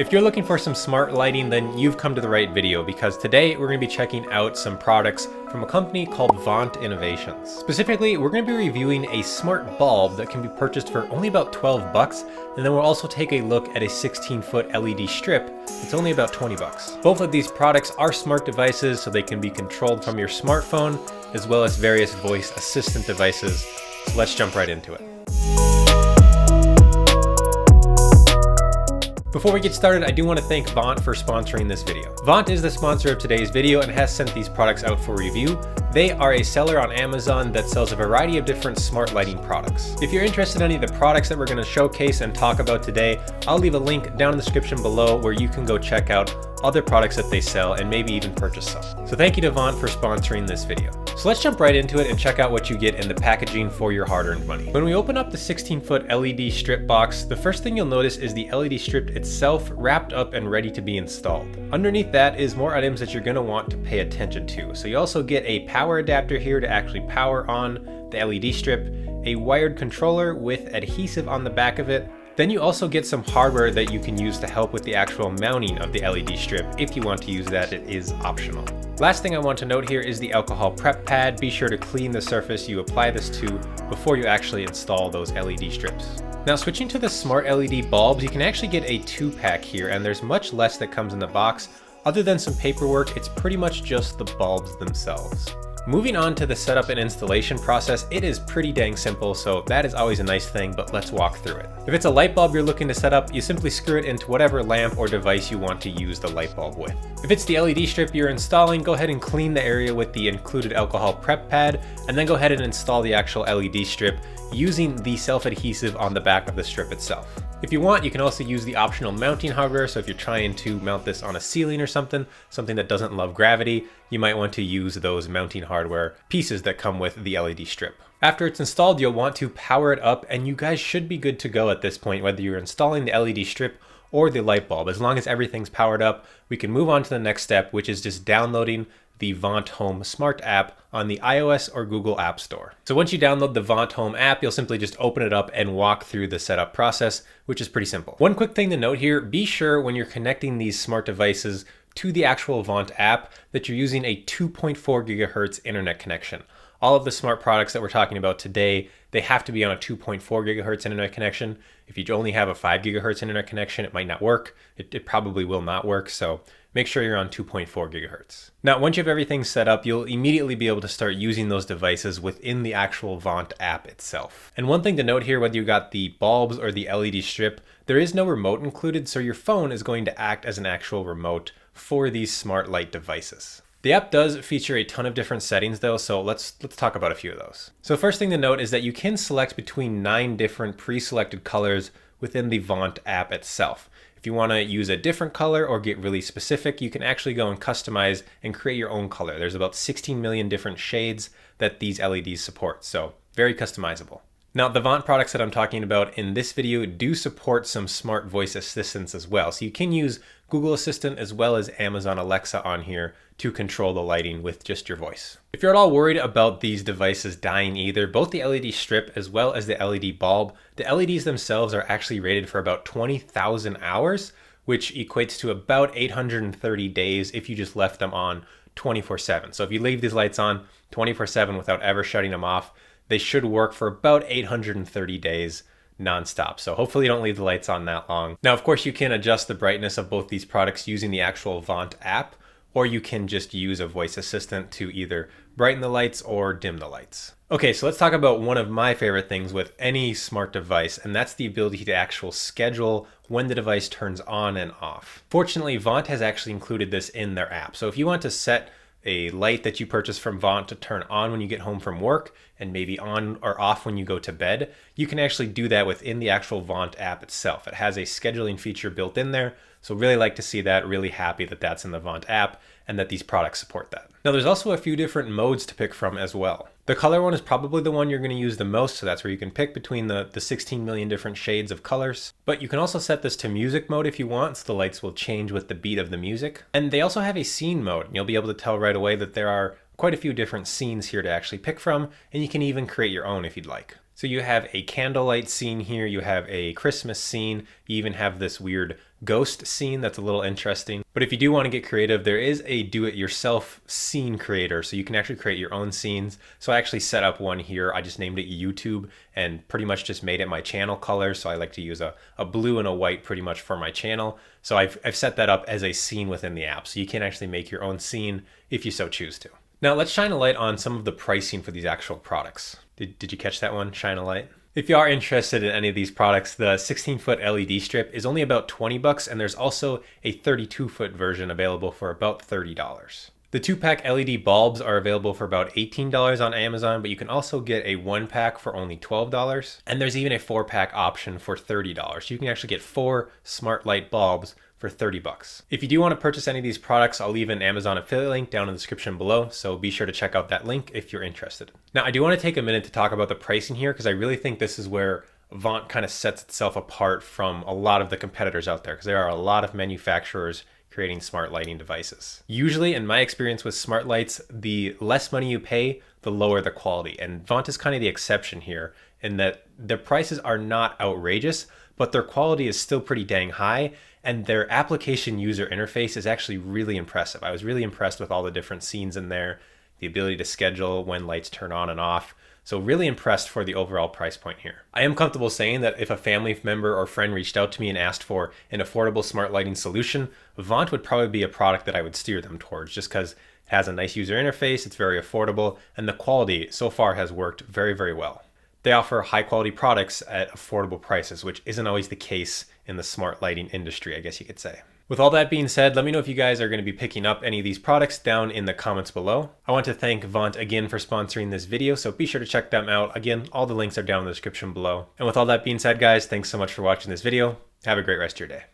If you're looking for some smart lighting, then you've come to the right video, because today we're going to be checking out some products from a company called Vont Innovations. Specifically, we're going to be reviewing a smart bulb that can be purchased for only about 12 bucks, and then we'll also take a look at a 16-foot LED strip that's only about 20 bucks. Both of these products are smart devices, so they can be controlled from your smartphone, as well as various voice assistant devices. So let's jump right into it. Before we get started, I do want to thank Vont for sponsoring this video. Vont is the sponsor of today's video and has sent these products out for review. They are a seller on Amazon that sells a variety of different smart lighting products. If you're interested in any of the products that we're going to showcase and talk about today, I'll leave a link down in the description below where you can go check out other products that they sell and maybe even purchase some. So thank you to Vont for sponsoring this video. So let's jump right into it and check out what you get in the packaging for your hard-earned money. When we open up the 16-foot LED strip box, the first thing you'll notice is the LED strip itself wrapped up and ready to be installed. Underneath that is more items that you're going to want to pay attention to. So you also get a power adapter here to actually power on the LED strip, a wired controller with adhesive on the back of it. Then you also get some hardware that you can use to help with the actual mounting of the LED strip. If you want to use that, it is optional. Last thing I want to note here is the alcohol prep pad. Be sure to clean the surface you apply this to before you actually install those LED strips. Now, switching to the smart LED bulbs, you can actually get a 2-pack here, and there's much less that comes in the box. Other than some paperwork, it's pretty much just the bulbs themselves. Moving on to the setup and installation process, it is pretty dang simple, so that is always a nice thing, but let's walk through it. If it's a light bulb you're looking to set up, you simply screw it into whatever lamp or device you want to use the light bulb with. If it's the LED strip you're installing, go ahead and clean the area with the included alcohol prep pad, and then go ahead and install the actual LED strip using the self-adhesive on the back of the strip itself. If you want, you can also use the optional mounting hardware, so if you're trying to mount this on a ceiling or something that doesn't love gravity, you might want to use those mounting hardware pieces that come with the LED strip. After it's installed, you'll want to power it up, and you guys should be good to go at this point, whether you're installing the LED strip or the light bulb. As long as everything's powered up, we can move on to the next step, which is just downloading the Vont Home Smart app on the iOS or Google App Store. So once you download the Vont Home app, you'll simply just open it up and walk through the setup process, which is pretty simple. One quick thing to note here, be sure when you're connecting these smart devices to the actual Vont app that you're using a 2.4 gigahertz internet connection. All of the smart products that we're talking about today, they have to be on a 2.4 gigahertz internet connection. If you only have a 5 gigahertz internet connection, it might not work. It probably will not work, so make sure you're on 2.4 gigahertz. Now, once you have everything set up, you'll immediately be able to start using those devices within the actual Vont app itself. And one thing to note here, whether you got the bulbs or the LED strip, there is no remote included, so your phone is going to act as an actual remote for these smart light devices. The app does feature a ton of different settings though, so let's talk about a few of those. So first thing to note is that you can select between 9 different pre-selected colors within the Vont app itself. If you want to use a different color or get really specific, you can actually go and customize and create your own color. There's about 16 million different shades that these LEDs support, so very customizable. Now, the Vont products that I'm talking about in this video do support some smart voice assistants as well. So you can use Google Assistant as well as Amazon Alexa on here to control the lighting with just your voice. If you're at all worried about these devices dying either, both the LED strip as well as the LED bulb, the LEDs themselves are actually rated for about 20,000 hours, which equates to about 830 days if you just left them on 24/7. So if you leave these lights on 24/7 without ever shutting them off, they should work for about 830 days nonstop. So hopefully you don't leave the lights on that long. Now, of course, you can adjust the brightness of both these products using the actual Vont app, or you can just use a voice assistant to either brighten the lights or dim the lights. Okay, so let's talk about one of my favorite things with any smart device, and that's the ability to actually schedule when the device turns on and off. Fortunately, Vont has actually included this in their app. So if you want to set a light that you purchase from Vont to turn on when you get home from work and maybe on or off when you go to bed, you can actually do that within the actual Vont app itself. It has a scheduling feature built in there, so really like to see that, really happy that that's in the Vont app and that these products support that. Now, there's also a few different modes to pick from as well. The color one is probably the one you're going to use the most, so that's where you can pick between the 16 million different shades of colors. But you can also set this to music mode if you want, so the lights will change with the beat of the music. And they also have a scene mode, and you'll be able to tell right away that there are quite a few different scenes here to actually pick from, and you can even create your own if you'd like. So you have a candlelight scene here, you have a Christmas scene, you even have this weird ghost scene that's a little interesting. But if you do want to get creative, there is a do-it-yourself scene creator, so you can actually create your own scenes. So I actually set up one here. I just named it YouTube and pretty much just made it my channel color. So I like to use a blue and a white pretty much for my channel. So I've set that up as a scene within the app. So you can actually make your own scene if you so choose to. Now let's shine a light on some of the pricing for these actual products. Did you catch that one? Shine a light. If you are interested in any of these products, the 16-foot LED strip is only about 20 bucks, and there's also a 32-foot version available for about $30. The 2-pack LED bulbs are available for about $18 on Amazon, but you can also get a 1-pack for only $12. And there's even a 4-pack option for $30. You can actually get 4 smart light bulbs for 30 bucks. If you do want to purchase any of these products, I'll leave an Amazon affiliate link down in the description below, so be sure to check out that link if you're interested. Now, I do want to take a minute to talk about the pricing here, because I really think this is where Vont kind of sets itself apart from a lot of the competitors out there, because there are a lot of manufacturers creating smart lighting devices. Usually, in my experience with smart lights, the less money you pay, the lower the quality. And Vont is kind of the exception here in that their prices are not outrageous, but their quality is still pretty dang high, and their application user interface is actually really impressive. I was really impressed with all the different scenes in there, the ability to schedule when lights turn on and off. So really impressed for the overall price point here. I am comfortable saying that if a family member or friend reached out to me and asked for an affordable smart lighting solution, Vont would probably be a product that I would steer them towards, just because it has a nice user interface, it's very affordable, and the quality so far has worked very, very well. They offer high quality products at affordable prices, which isn't always the case in the smart lighting industry, I guess you could say. With all that being said, let me know if you guys are going to be picking up any of these products down in the comments below. I want to thank Vont again for sponsoring this video, so be sure to check them out. Again, all the links are down in the description below. And with all that being said, guys, thanks so much for watching this video. Have a great rest of your day.